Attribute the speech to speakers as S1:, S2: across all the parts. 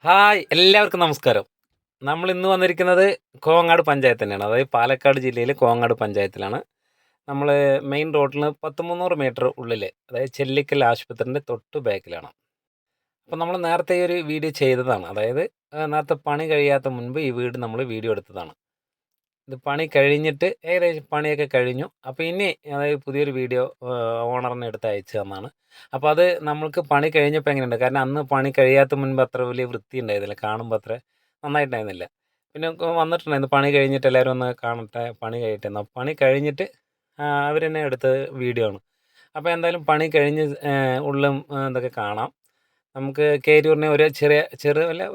S1: Hi എല്ലാവർക്കും നമസ്കാരം. നമ്മൾ ഇന്ന് വന്നിരിക്കുന്നത് കോങ്ങാട് പഞ്ചായത്ത് തന്നെയാണ്. അതായത് പാലക്കാട് ജില്ലയിലെ കോങ്ങാട് പഞ്ചായത്തിലാണ്. നമ്മൾ മെയിൻ റോഡിൽ 300 മീറ്റർ ഉള്ളിൽ, അതായത് ചെല്ലിക്കൽ ആശുപത്രിൻ്റെ തൊട്ട് ബാക്കിലാണ്. അപ്പോൾ നമ്മൾ നേരത്തെ ഈ ഒരു വീഡിയോ ചെയ്തതാണ്. അതായത് നേരത്തെ പണി കഴിയാത്ത മുൻപ് ഈ വീട് നമ്മൾ വീഡിയോ എടുത്തതാണ്. ഇത് പണി കഴിഞ്ഞിട്ട് ഏകദേശം പണിയൊക്കെ കഴിഞ്ഞു. അപ്പോൾ ഇനി അതായത് പുതിയൊരു വീഡിയോ ഓണറിനെ എടുത്ത് അയച്ചു തന്നതാണ്. അപ്പോൾ അത് നമ്മൾക്ക് പണി കഴിഞ്ഞപ്പോൾ എങ്ങനെയുണ്ട്, കാരണം അന്ന് പണി കഴിയാത്ത മുൻപ് അത്ര വലിയ വൃത്തി ഉണ്ടായിരുന്നില്ല, കാണുമ്പോൾ അത്ര നന്നായിട്ടുണ്ടായിരുന്നില്ല. പിന്നെ വന്നിട്ടുണ്ടായിരുന്നു പണി കഴിഞ്ഞിട്ട് എല്ലാവരും ഒന്ന് കാണട്ടെ, പണി കഴിയട്ടെ എന്ന്. പണി കഴിഞ്ഞിട്ട് അവർ തന്നെ എടുത്ത വീഡിയോ ആണ്. അപ്പോൾ എന്തായാലും പണി കഴിഞ്ഞ് ഉള്ളും ഇതൊക്കെ കാണാം. നമുക്ക് കയറി പറഞ്ഞാൽ ഒരു ചെറിയ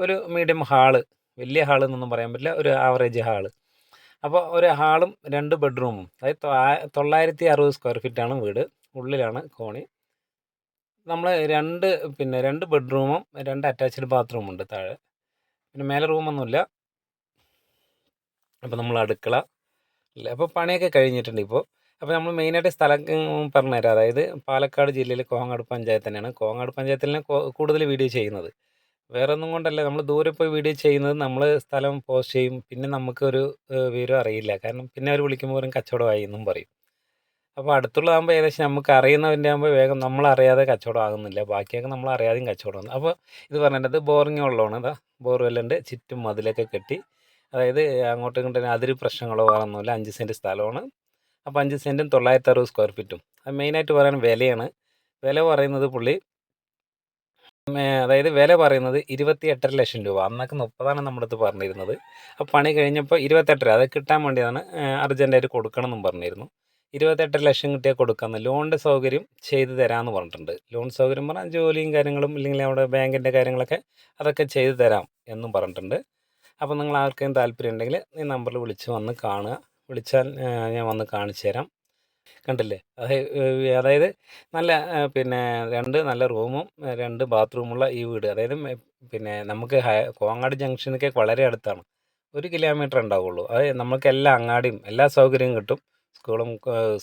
S1: ഒരു മീഡിയം ഹാള്, വലിയ ഹാൾ എന്നൊന്നും പറയാൻ പറ്റില്ല, ഒരു ആവറേജ് ഹാള്. അപ്പോൾ ഒരു ഹാളും 2 ബെഡ്റൂമും, അതായത് 960 സ്ക്വയർ ഫീറ്റാണ് വീട്. ഉള്ളിലാണ് കോണി. നമ്മൾ 2 ബെഡ്റൂമും 2 അറ്റാച്ച്ഡ് ബാത്റൂമുണ്ട് താഴെ. പിന്നെ മേലെ റൂമൊന്നുമില്ല. അപ്പോൾ നമ്മൾ അടുക്കള ഇല്ല. അപ്പോൾ പണിയൊക്കെ കഴിഞ്ഞിട്ടുണ്ട് ഇപ്പോൾ. അപ്പോൾ നമ്മൾ മെയിനായിട്ട് സ്ഥലം പറഞ്ഞുതരാം. അതായത് പാലക്കാട് ജില്ലയിൽ കോങ്ങാട് പഞ്ചായത്ത് തന്നെയാണ്. കോങ്ങാട് പഞ്ചായത്തിൽ കൂടുതൽ വീഡിയോ ചെയ്യുന്നത്. വേറെ ഒന്നും കൊണ്ടല്ല, നമ്മൾ ദൂരെ പോയി വീഡിയോ ചെയ്യുന്നത്. നമ്മൾ സ്ഥലം പോസ്റ്റ് ചെയ്യും, പിന്നെ നമുക്കൊരു വിവരം അറിയില്ല. കാരണം പിന്നെ അവർ വിളിക്കുമ്പോൾ പറയും കച്ചവടമായി എന്നും പറയും. അപ്പോൾ അടുത്തുള്ളതാകുമ്പോൾ ഏകദേശം നമുക്ക് അറിയുന്നവൻ്റെ ആകുമ്പോൾ വേഗം നമ്മളറിയാതെ കച്ചവടം ആകുന്നില്ല. ബാക്കിയൊക്കെ നമ്മൾ അറിയാതെയും കച്ചവടമാണ്. അപ്പോൾ ഇത് പറഞ്ഞിട്ട് ബോറിങ് വെള്ളമാണ്. ഇതാ ബോർവെല്ലുണ്ട്, ചുറ്റും മതിലൊക്കെ കെട്ടി. അതായത് അങ്ങോട്ടും ഇങ്ങോട്ടും അതിര് പ്രശ്നങ്ങളോ വേറൊന്നുമില്ല. 5 സെൻറ്റ് സ്ഥലമാണ്. അപ്പോൾ 5 സെൻറ്റും 960 സ്ക്വയർ ഫീറ്റും. അത് മെയിനായിട്ട് പറയാൻ വിലയാണ്. വില പറയുന്നത് പുള്ളി അതായത് വില പറയുന്നത് 28.5 ലക്ഷം രൂപ. അന്നൊക്കെ 30ആണ് നമ്മുടെ അടുത്ത് പറഞ്ഞിരുന്നത്. അപ്പോൾ പണി കഴിഞ്ഞപ്പോൾ 28, അത് കിട്ടാൻ വേണ്ടിയാണ് അർജൻറ്റായിട്ട് കൊടുക്കണം എന്നും പറഞ്ഞിരുന്നു. 28 ലക്ഷം കിട്ടിയാൽ കൊടുക്കാമെന്ന്, ലോണിൻ്റെ സൗകര്യം ചെയ്തു തരാമെന്ന് പറഞ്ഞിട്ടുണ്ട്. ലോൺ സൗകര്യം പറഞ്ഞാൽ ജോലിയും കാര്യങ്ങളും, ഇല്ലെങ്കിൽ അവിടെ ബാങ്കിൻ്റെ കാര്യങ്ങളൊക്കെ അതൊക്കെ ചെയ്തു തരാം എന്നും പറഞ്ഞിട്ടുണ്ട്. അപ്പോൾ നിങ്ങൾ ആർക്കെങ്കിലും താല്പര്യം ഉണ്ടെങ്കിൽ ഈ നമ്പറിൽ വിളിച്ച് വന്ന് കാണുക. വിളിച്ചാൽ ഞാൻ വന്ന് കാണിച്ചു തരാം. കണ്ടില്ലേ? അതായത് നല്ല പിന്നെ 2 നല്ല റൂമും 2 ബാത്റൂമുള്ള ഈ വീട്. അതായത് പിന്നെ നമുക്ക് കോങ്ങാട് ജംഗ്ഷനൊക്കെ വളരെ അടുത്താണ്. 1 കിലോമീറ്റർ ഉണ്ടാവുള്ളൂ. അത് നമുക്ക് എല്ലാ അങ്ങാടിയും എല്ലാ സൗകര്യവും കിട്ടും.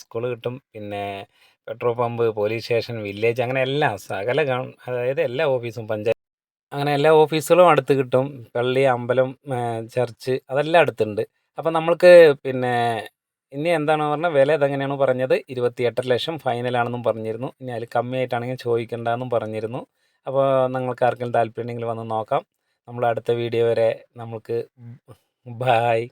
S1: സ്കൂള് കിട്ടും. പിന്നെ petrol pump, police station, village, അങ്ങനെ എല്ലാം സകല അതായത് എല്ലാ ഓഫീസും, പഞ്ചായത്ത്, അങ്ങനെ എല്ലാ ഓഫീസുകളും അടുത്ത് കിട്ടും. പള്ളി, അമ്പലം, ചർച്ച്, അതെല്ലാം അടുത്തുണ്ട്. അപ്പോൾ നമ്മൾക്ക് പിന്നെ ഇനി എന്താണെന്ന് പറഞ്ഞാൽ വില ഇതെങ്ങനെയാണ് പറഞ്ഞത്, 28 ലക്ഷം ഫൈനലാണെന്നും പറഞ്ഞിരുന്നു. ഇനി അതിൽ കമ്മിയായിട്ടാണെങ്കിൽ ചോദിക്കണ്ടെന്നും പറഞ്ഞിരുന്നു. അപ്പോൾ നിങ്ങൾക്ക് ആർക്കെങ്കിലും താല്പര്യം ഉണ്ടെങ്കിൽ വന്ന് നോക്കാം. നമ്മൾ അടുത്ത വീഡിയോ വരെ നമുക്ക് ബായ്.